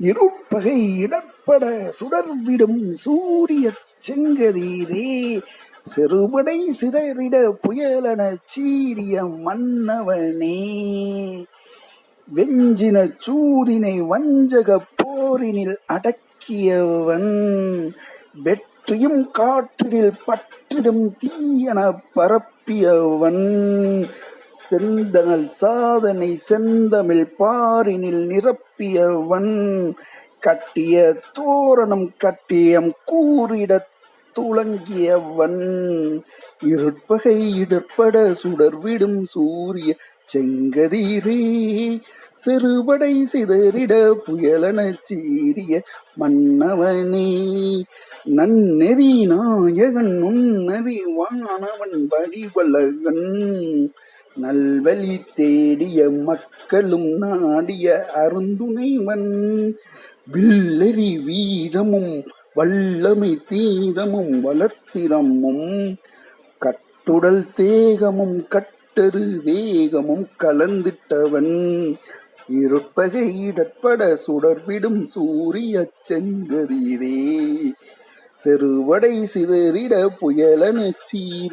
இருட்பகை இடர்ப்பட சுடர்விடும் சூரியச் செங்கதிரே, செறுபடை சிதறிட புயலெனச் சீறிய மன்னவனே, வெஞ்சினச் சூதினை வஞ்சகப் போரினில் அடக்கியவன், வெற்றியும் காற்றினில் பற்றிடும் தீயெனப் பரப்பியவன், செந்தணல் சாதனை செந்தமிழ் பாரினில் நிரப்பியவன், கட்டிய தோரணம் கட்டியம் கூறிடத் துளங்கியவன், இருட்பகை இடர்ப்பட சுடர்விடும் சூரிய செங்கதிரே, செறுபடை சிதறிட புயலெனச் சீறிய மன்னவனே, நன்னெறி நாயகன் நுண்ணறி வானவன் வடிவழகன், நல்வழி தேடிய மக்களும் நாடிய அருந்துணைவன், வில்லெறி வீரமும் வல்லமை தீரமும் வளர்த்திறமும் கட்டுடல் தேகமும் கட்டரு வேகமும் கலந்திட்டவன், இருட்பகை இடர்ப்பட சுடர்விடும் சூரியச் செங்கதிரே, செறுபடை சிதறிட புயலெனச் சீறிய